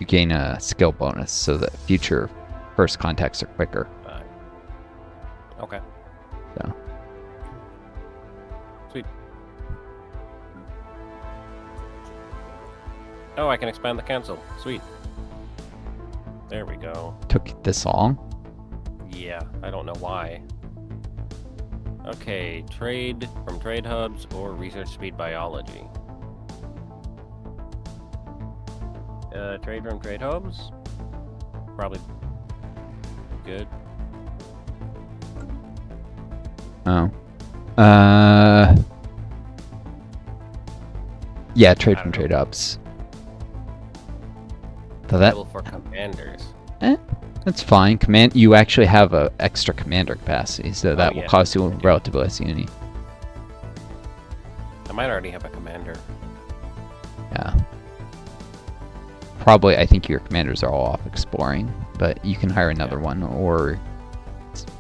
you gain a skill bonus so that future first contacts are quicker. Okay. So. Sweet. Oh, I can expand the council. Sweet. There we go. Took this long? Yeah, I don't know why. Okay, trade from trade hubs or research speed biology. Trade from trade hubs? Probably good. Oh. Yeah, trade from trade hubs. So that for commanders. That's fine. You actually have a extra commander capacity, so that will cost you relatively less uni. I might already have a commander. Yeah. Probably, I think your commanders are all off exploring, but you can hire another one or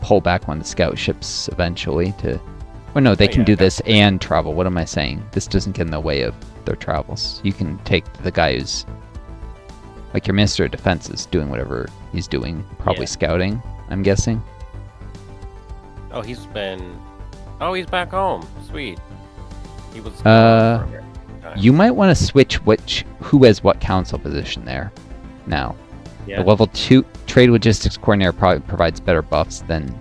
pull back one of the scout ships eventually to... Well, no, they can do this and travel. What am I saying? This doesn't get in the way of their travels. You can take the guy who's... Like your Minister of Defense is doing whatever he's doing. Probably scouting, I'm guessing. Oh, he's been... Oh, he's back home. Sweet. He was... You might want to switch who has what council position there now. Yeah. The level 2 Trade Logistics Coordinator probably provides better buffs than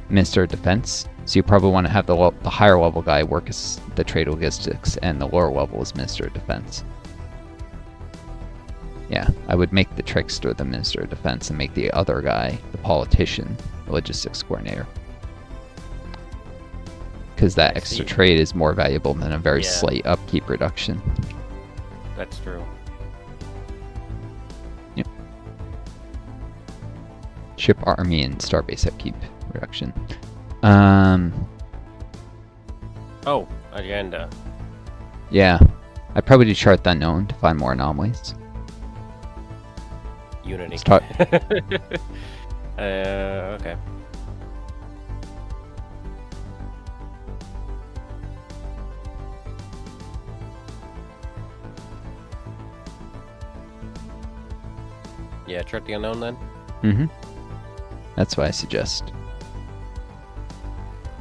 Minister of Defense. So you probably want to have the higher level guy work as the Trade Logistics and the lower level as Minister of Defense. Yeah, I would make the Trickster the Minister of Defense and make the other guy, the Politician, the Logistics Coordinator. Because that extra trade is more valuable than a very slight upkeep reduction. That's true. Yep. Ship army and starbase upkeep reduction. Oh, agenda. Yeah, I'd probably do chart the unknown to find more anomalies. Unity. Okay. Yeah, chart the unknown then? Mm-hmm. That's what I suggest.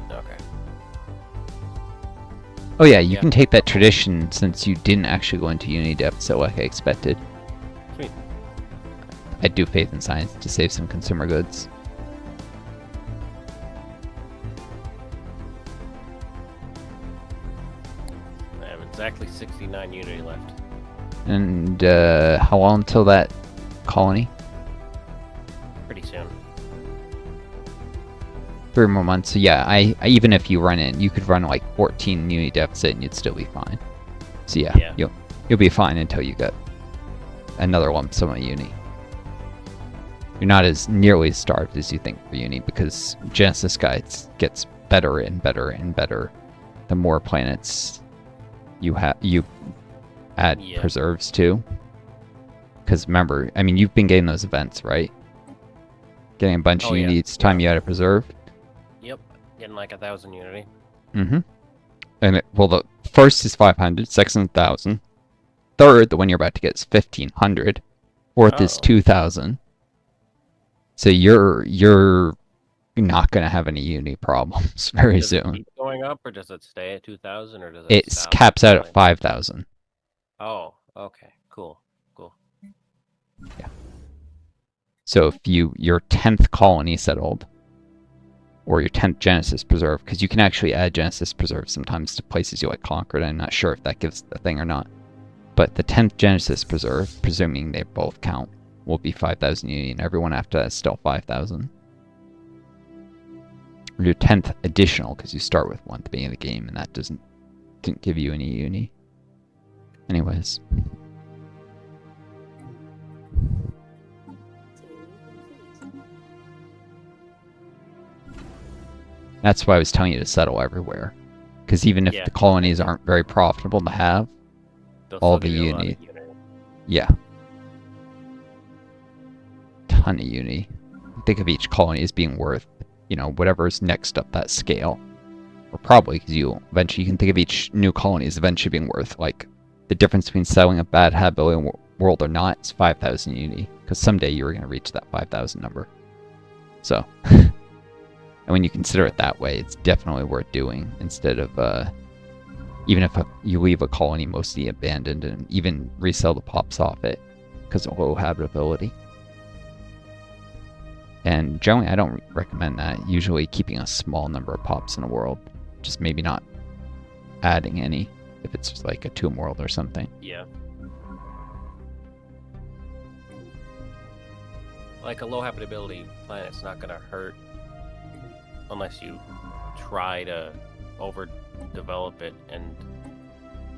Okay. Oh yeah, you can take that tradition since you didn't actually go into Unity depth, so like I expected. Sweet. I do faith in science to save some consumer goods. I have exactly 69 Unity left. And how long until that colony? Pretty soon. 3 more months. So yeah, I even if you run it, you could run like 14 Unity deficit and you'd still be fine. So yeah. You'll be fine until you get another lump sum of Uni. You're not as nearly starved as you think for Uni because Genesis Guides gets better and better and better the more planets you add preserves to. Because remember, I mean, you've been getting those events, right? Getting a bunch of Uni each time you add a preserve. Yep, getting like 1,000 Unity. Mm-hmm. And the first is 500, second is 1,000. Third, the one you're about to get is 1,500. Fourth is 2,000. So you're not going to have any Uni problems very soon. Does it keep going up, or does it stay at 2,000, or does it? It caps out at 5,000. Oh, okay, cool. Yeah. So if your 10th colony settled, or your 10th Genesis Preserve, because you can actually add Genesis Preserve sometimes to places you like Concord. I'm not sure if that gives the thing or not. But the 10th Genesis Preserve, presuming they both count, will be 5,000 Uni, and everyone after that is still 5,000. Or your 10th additional, because you start with one at the beginning of the game, and that didn't give you any Uni. Anyways. That's why I was telling you to settle everywhere. Because even if the colonies aren't very profitable to have, all the Uni. Yeah. Ton of Uni. Think of each colony as being worth, whatever's next up that scale. Or probably, because eventually you can think of each new colony as eventually being worth, like, the difference between selling a bad habit world or not, it's 5,000 uni. Because someday you were going to reach that 5,000 number. So, and when you consider it that way, it's definitely worth doing instead of, even if you leave a colony mostly abandoned and even resell the pops off it because of low habitability. And generally, I don't recommend that. Usually keeping a small number of pops in a world, just maybe not adding any if it's just like a tomb world or something. Yeah. Like a low habitability planet's not gonna hurt unless you try to overdevelop it and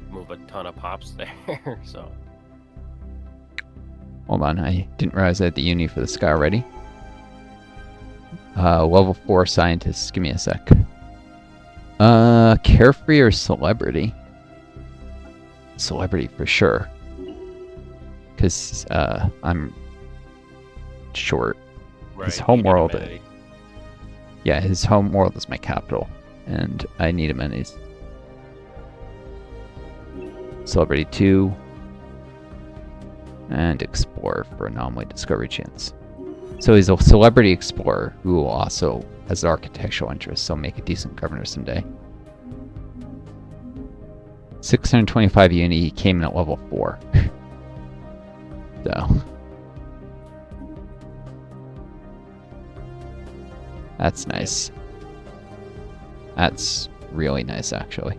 move a ton of pops there. So. Hold on, I didn't realize I had the uni for this guy already. Level 4 scientists. Give me a sec. Carefree or celebrity? Celebrity for sure. Because I'm short. Right, his home world. Yeah, his home world is my capital, and I need amenities. Celebrity 2. And Explorer for anomaly discovery chance. So he's a celebrity explorer who also has architectural interests, so make a decent governor someday. 625 uni, he came in at level 4. So. That's nice. That's really nice, actually.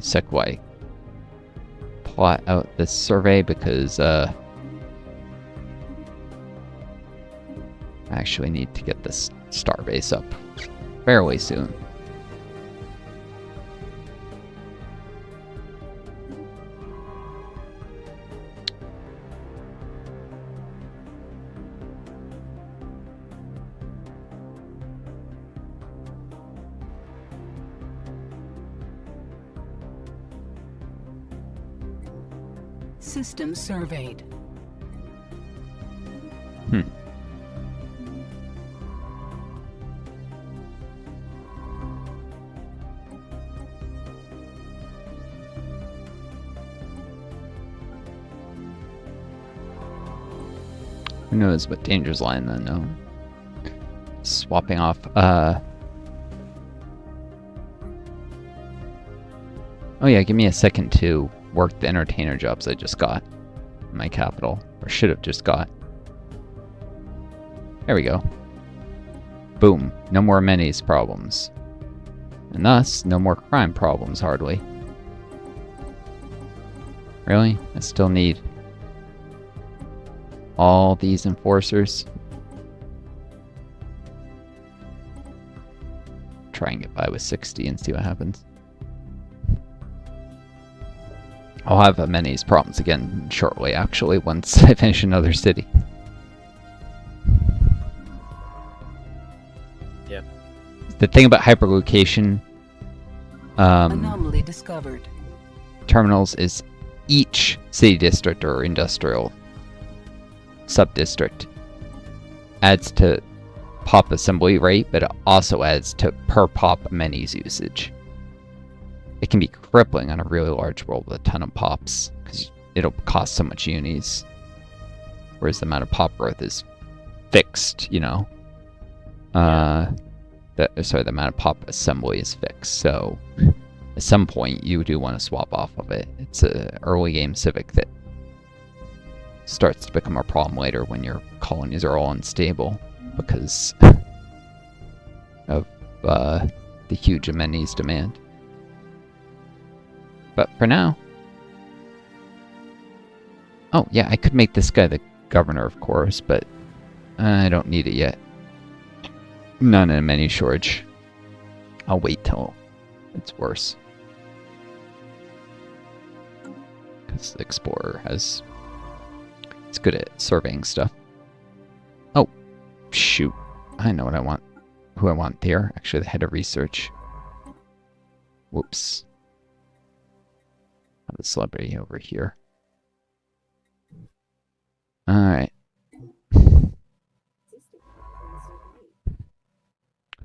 Sec why plot out this survey because I actually need to get this starbase up fairly soon. System surveyed. Who knows what dangers lie in the unknown? Swapping off. Oh yeah, give me a second to work the entertainer jobs I just got in my capital, or should have just got. There we go. Boom. No more amenities problems. And thus, no more crime problems, hardly. Really? I still need all these enforcers. Try and get by with 60 and see what happens. I'll have amenities problems again shortly, actually, once I finish another city. Yeah. The thing about hyperlocation Anomaly discovered. terminals is each city district or industrial sub-district adds to pop assembly rate, but it also adds to per pop amenities usage. It can be crippling on a really large world with a ton of pops, because it'll cost so much unis. Whereas the amount of pop growth is fixed, you know. The amount of pop assembly is fixed, so at some point you do want to swap off of it. It's an early game civic that starts to become a problem later when your colonies are all unstable because of the huge amenities demand. But for now... Oh, yeah, I could make this guy the governor, of course, but I don't need it yet. Not in a menu shortage. I'll wait till it's worse. Because the Explorer has... It's good at surveying stuff. Oh, shoot. I know what I want. Who I want there. Actually, the head of research. Whoops. The celebrity over here.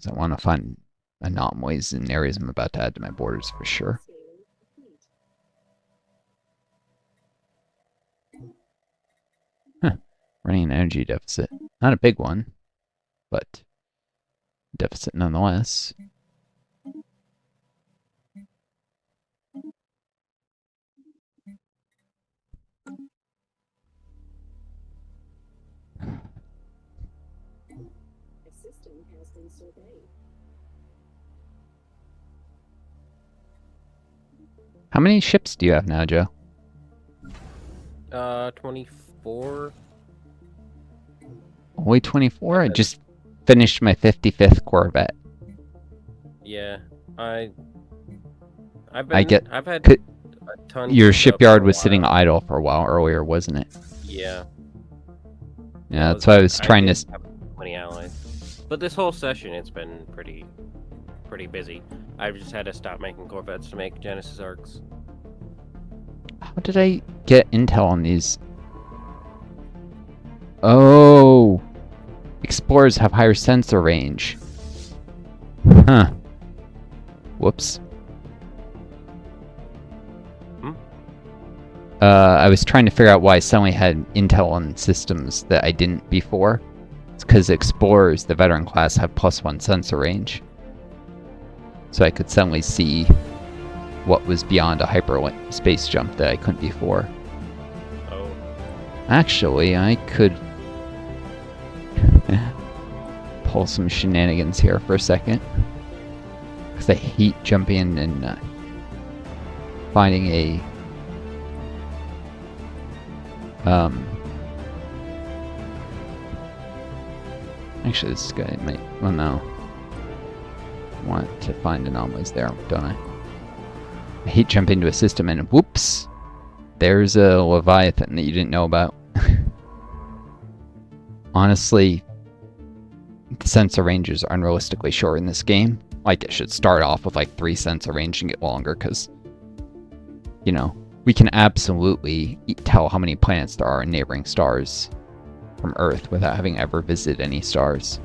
Because I want to find anomalies in areas I'm about to add to my borders for sure. Huh. Running an energy deficit. Not a big one, but deficit nonetheless. How many ships do you have now, Joe? 24. Only 24? I just finished my 55th Corvette. Yeah, I've had a ton. Your shipyard was sitting idle for a while earlier, wasn't it? Yeah. Yeah, that's why I was trying to. Have 20 allies, but this whole session it's been pretty busy. I've just had to stop making Corvettes to make Genesis arcs. How did I get intel on these? Oh, explorers have higher sensor range. Huh. Whoops. I was trying to figure out why I suddenly had intel on systems that I didn't before. It's because explorers, the veteran class, have +1 sensor range. So I could suddenly see what was beyond a hyperspace jump that I couldn't before. Oh. Actually, I could pull some shenanigans here for a second. Because I hate jumping in and finding a actually this guy might, well no, want to find anomalies there, don't I? I hate jumping into a system and whoops, there's a Leviathan that you didn't know about. Honestly, the sensor ranges are unrealistically short in this game. Like, it should start off with like 3 sensor range and get longer, because, you know, we can absolutely tell how many planets there are in neighboring stars from Earth without having ever visited any stars.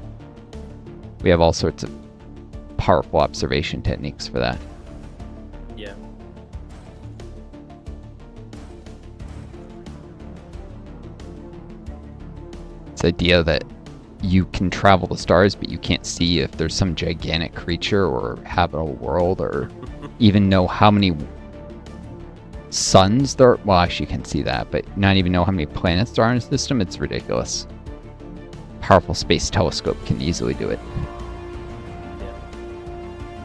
We have all sorts of powerful observation techniques for that. Yeah. This idea that you can travel the stars, but you can't see if there's some gigantic creature or habitable world, or even know how many suns there are. Well, actually you can see that, but not even know how many planets there are in a system. It's ridiculous. Powerful space telescope can easily do it. Yeah.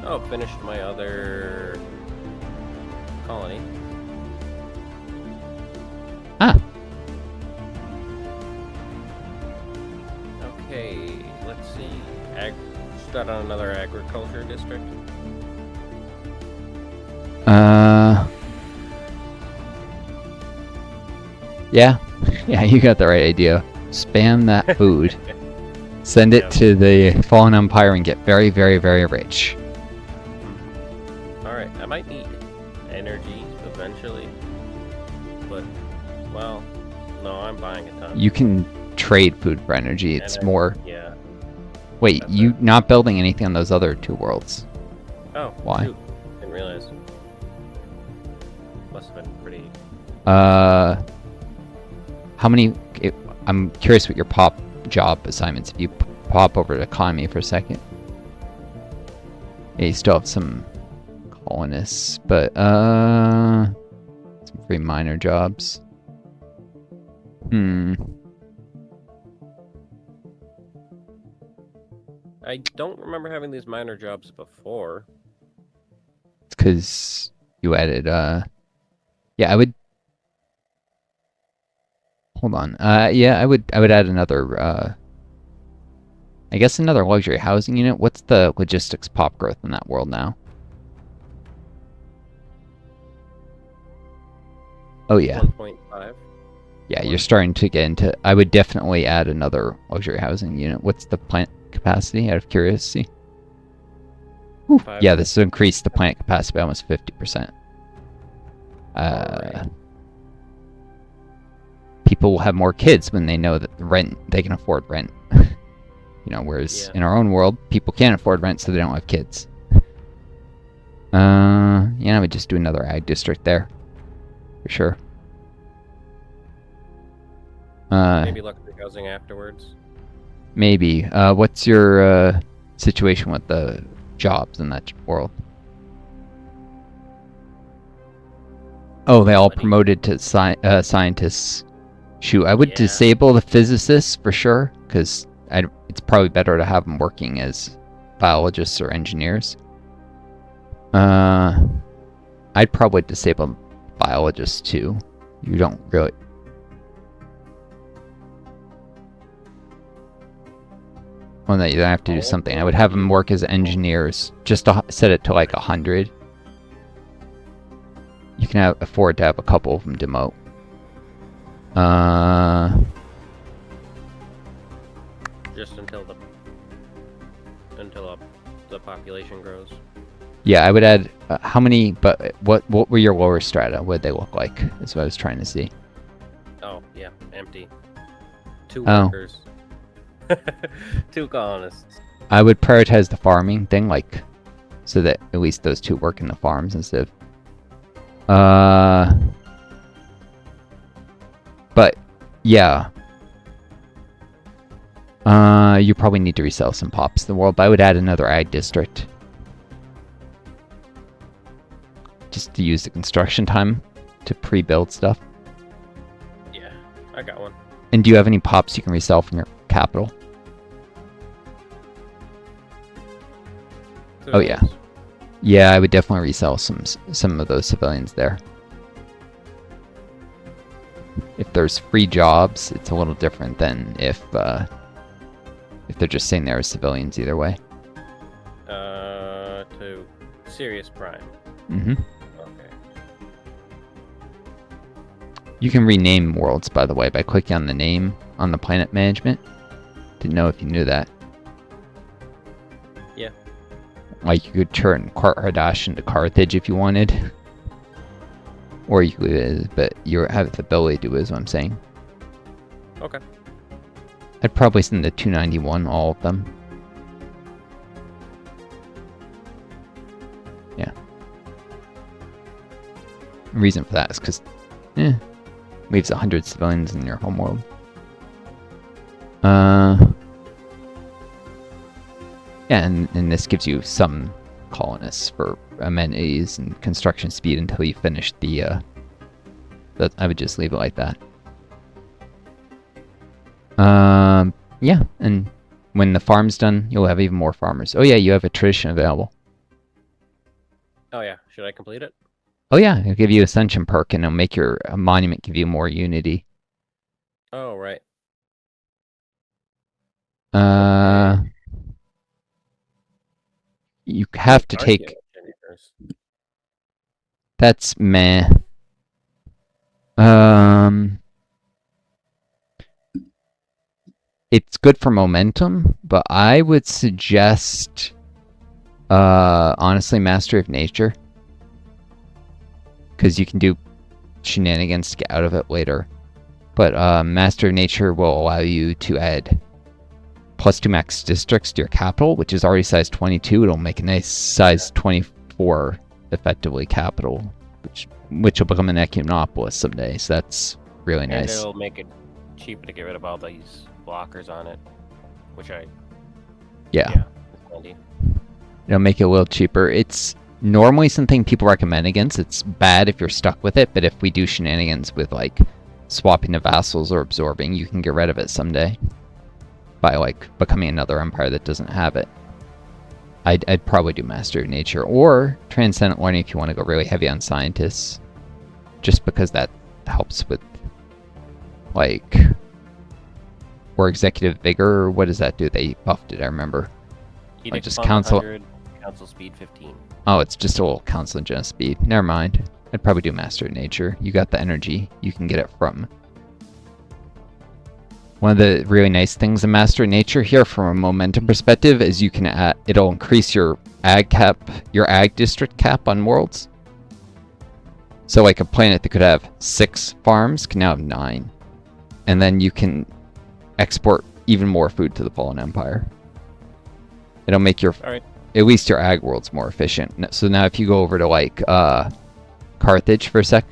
Oh, finished my other colony. Ah. Okay, let's see. Start on another agriculture district. Yeah. Yeah, you got the right idea. Spam that food. Send it to the Fallen Empire and get very, very, very rich. Alright, I might need energy eventually. But, well, no, I'm buying a ton. You can trade food for energy. It's more... Yeah. Wait, you not building anything on those other 2 worlds? Oh, why? Shoot. Didn't realize. Must have been pretty... How many... I'm curious what your pop job assignments, if you pop over to economy for a second. Yeah, you still have some colonists, but, some free minor jobs. I don't remember having these minor jobs before. It's because you added, yeah, I would... Hold on. Yeah, I would add another, I guess another luxury housing unit. What's the logistics pop growth in that world now? Oh, yeah. 1.5. Yeah, you're starting to get into... I would definitely add another luxury housing unit. What's the plant capacity, out of curiosity? Yeah, this will increase the plant capacity by almost 50%. Right. People will have more kids when they know that the rent, they can afford rent. You know, whereas in our own world, people can't afford rent, so they don't have kids. Yeah, I would just do another ag district there, for sure. Maybe luxury housing afterwards. Maybe. What's your situation with the jobs in that world? Oh, they all promoted to scientists. Shoot, I would disable the physicists for sure, because it's probably better to have them working as biologists or engineers. I'd probably disable biologists too. You don't really... Well, no, you don't have to do something. I would have them work as engineers, just to set it to like 100. You can afford to have a couple of them demote. Just until the population grows. Yeah, I would add how many? But what were your lower strata? What did they look like? Is what I was trying to see. Oh yeah, empty. 2 workers. 2 colonists. I would prioritize the farming thing, like, so that at least those 2 work in the farms instead of. But yeah. You probably need to resell some pops in the world, but I would add another ag district. Just to use the construction time to pre-build stuff. Yeah, I got one. And do you have any pops you can resell from your capital? Oh yeah. Yeah, I would definitely resell some of those civilians there. If there's free jobs, it's a little different than if they're just sitting there as civilians either way. To Serious Prime. Mm-hmm. Okay. You can rename worlds, by the way, by clicking on the name on the planet management. Didn't know if you knew that. Yeah. Like, you could turn Kardash into Carthage if you wanted. Or you could leave it as, but you have the ability to do it, is what I'm saying. Okay. I'd probably send the 291, all of them. Yeah. The reason for that is because, leaves 100 civilians in your homeworld. Yeah, and this gives you some colonists for amenities and construction speed until you finish the, I would just leave it like that. Yeah, and when the farm's done, you'll have even more farmers. Oh yeah, you have a tradition available. Oh yeah, should I complete it? Oh yeah, it'll give you Ascension perk, and it'll make your monument give you more unity. Oh, right. You have to take... That's meh. It's good for momentum, but I would suggest, honestly, Mastery of Nature. Because you can do shenanigans to get out of it later. But Mastery of Nature will allow you to add +2 max districts to your capital, which is already size 22. It'll make a nice size 24, effectively, capital, which will become an Ecumenopolis someday. So that's really nice. And it'll make it cheaper to get rid of all these blockers on it, which yeah. It's it'll make it a little cheaper. It's normally something people recommend against. It's bad if you're stuck with it, but if we do shenanigans with like swapping to vassals or absorbing, you can get rid of it someday by like becoming another empire that doesn't have it. I'd probably do Mastery of Nature or Transcendent Learning if you want to go really heavy on scientists, just because that helps with like... Or Executive Vigor, or what does that do? They buffed it, I remember. Edict just 100, council speed 15. Oh, it's just a little council and general speed. Never mind. I'd probably do Master of Nature. You got the energy. You can get it from. One of the really nice things in Master of Nature here from a momentum perspective is you can add, it'll increase your ag cap, your ag district cap on worlds. So like a planet that could have 6 farms can now have 9. And then you can export even more food to the Fallen Empire. It'll make your Alright. at least your ag worlds more efficient. So now if you go over to like Carthage for a sec,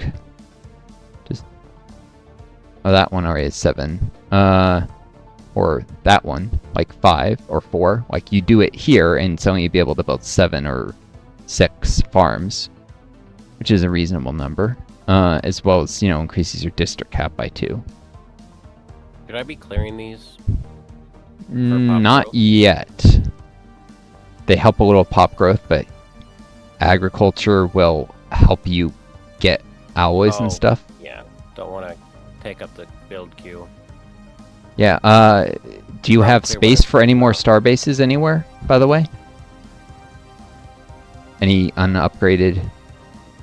just that one already is 7. Or that one, like 5 or 4. Like, you do it here, and suddenly you'd be able to build 7 or 6 farms, which is a reasonable number. As well as, increases your district cap by 2. Should I be clearing these? Not growth? yet. They help a little pop growth, but agriculture will help you get alloys and stuff. Yeah, don't want to take up the build queue. Yeah, do you have space for any more star bases anywhere, by the way? Any unupgraded